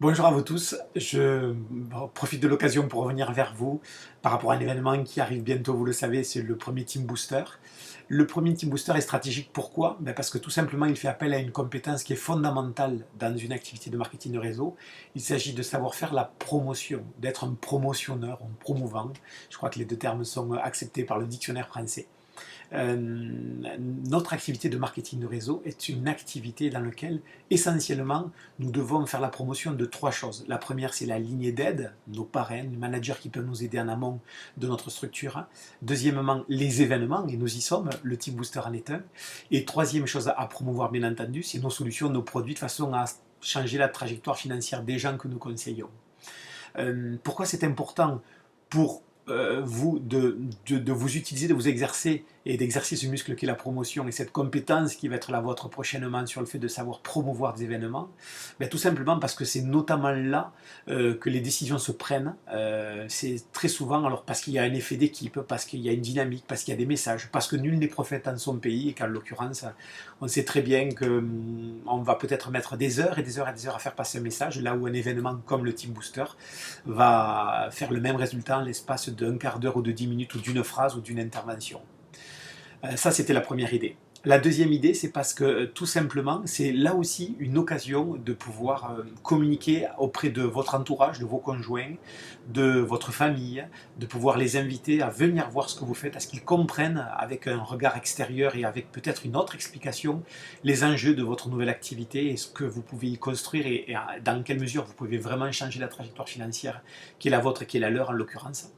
Bonjour à vous tous, je profite de l'occasion pour revenir vers vous par rapport à un événement qui arrive bientôt, vous le savez, c'est le premier Team Booster. Le premier Team Booster est stratégique, pourquoi? Parce que tout simplement il fait appel à une compétence qui est fondamentale dans une activité de marketing de réseau. Il s'agit de savoir faire la promotion, d'être un promotionneur, un promouvant. Je crois que les deux termes sont acceptés par le dictionnaire français. Notre activité de marketing de réseau est une activité dans laquelle essentiellement nous devons faire la promotion de trois choses. La première, c'est la lignée d'aide, nos parrains, les managers qui peuvent nous aider en amont de notre structure. Deuxièmement, les événements, et nous y sommes, le Team Booster en est un. Et troisième chose à promouvoir bien entendu, c'est nos solutions, nos produits de façon à changer la trajectoire financière des gens que nous conseillons. Pourquoi c'est important pour vous de vous utiliser, de vous exercer et d'exercer ce muscle qui est la promotion et cette compétence qui va être la vôtre prochainement sur le fait de savoir promouvoir des événements? Tout simplement parce que c'est notamment là que les décisions se prennent. C'est très souvent alors parce qu'il y a un effet d'équipe, parce qu'il y a une dynamique, parce qu'il y a des messages, parce que nul n'est prophète en son pays et qu'en l'occurrence on sait très bien qu'on va peut-être mettre des heures et des heures et des heures à faire passer un message, là où un événement comme le Team Booster va faire le même résultat en l'espace d'un quart d'heure ou de 10 minutes ou d'une phrase ou d'une intervention. Ça, c'était la première idée. La deuxième idée, c'est parce que tout simplement, c'est là aussi une occasion de pouvoir communiquer auprès de votre entourage, de vos conjoints, de votre famille, de pouvoir les inviter à venir voir ce que vous faites, à ce qu'ils comprennent avec un regard extérieur et avec peut-être une autre explication les enjeux de votre nouvelle activité et ce que vous pouvez y construire et dans quelle mesure vous pouvez vraiment changer la trajectoire financière qui est la vôtre et qui est la leur en l'occurrence.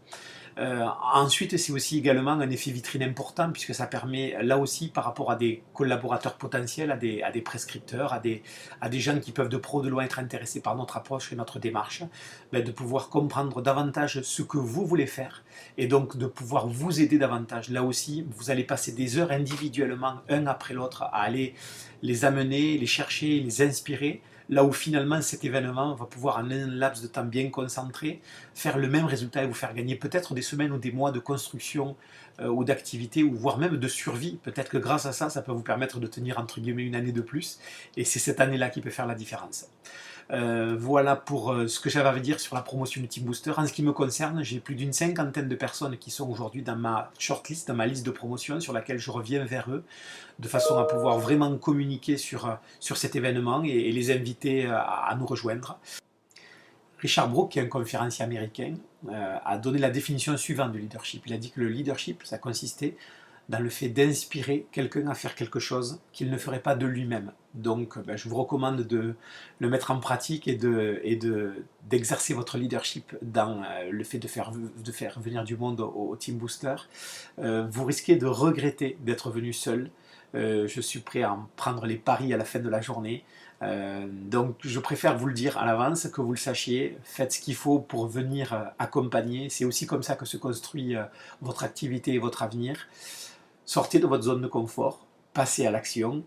Ensuite, c'est aussi également un effet vitrine important puisque ça permet là aussi par rapport à des collaborateurs potentiels, à des prescripteurs, à des gens qui peuvent de pro de loin être intéressés par notre approche et notre démarche, de pouvoir comprendre davantage ce que vous voulez faire et donc de pouvoir vous aider davantage. Là aussi, vous allez passer des heures individuellement, un après l'autre, à aller les amener, les chercher, les inspirer, là où finalement cet événement va pouvoir en un laps de temps bien concentré faire le même résultat et vous faire gagner peut-être des semaines ou des mois de construction ou d'activité ou voire même de survie. Peut-être que grâce à ça, ça peut vous permettre de tenir entre guillemets une année de plus et c'est cette année-là qui peut faire la différence. Voilà pour ce que j'avais à dire sur la promotion du Team Booster. En ce qui me concerne, j'ai plus d'une cinquantaine de personnes qui sont aujourd'hui dans ma shortlist, dans ma liste de promotion sur laquelle je reviens vers eux de façon à pouvoir vraiment communiquer sur cet événement et les inviter à nous rejoindre. Richard Brooke, qui est un conférencier américain, a donné la définition suivante du leadership. Il a dit que le leadership, ça consistait dans le fait d'inspirer quelqu'un à faire quelque chose qu'il ne ferait pas de lui-même. Donc je vous recommande de le mettre en pratique et d'exercer votre leadership dans le fait de faire venir du monde au Team Booster. Vous risquez de regretter d'être venu seul. Je suis prêt à en prendre les paris à la fin de la journée. Donc je préfère vous le dire à l'avance, que vous le sachiez, faites ce qu'il faut pour venir accompagner, c'est aussi comme ça que se construit votre activité et votre avenir. Sortez de votre zone de confort, passez à l'action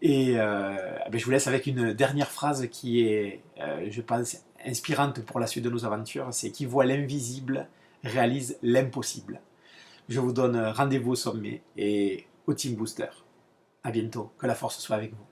et je vous laisse avec une dernière phrase qui est, je pense, inspirante pour la suite de nos aventures, c'est qui voit l'invisible réalise l'impossible. Je vous donne rendez-vous au sommet et au Team Booster. À bientôt, que la force soit avec vous.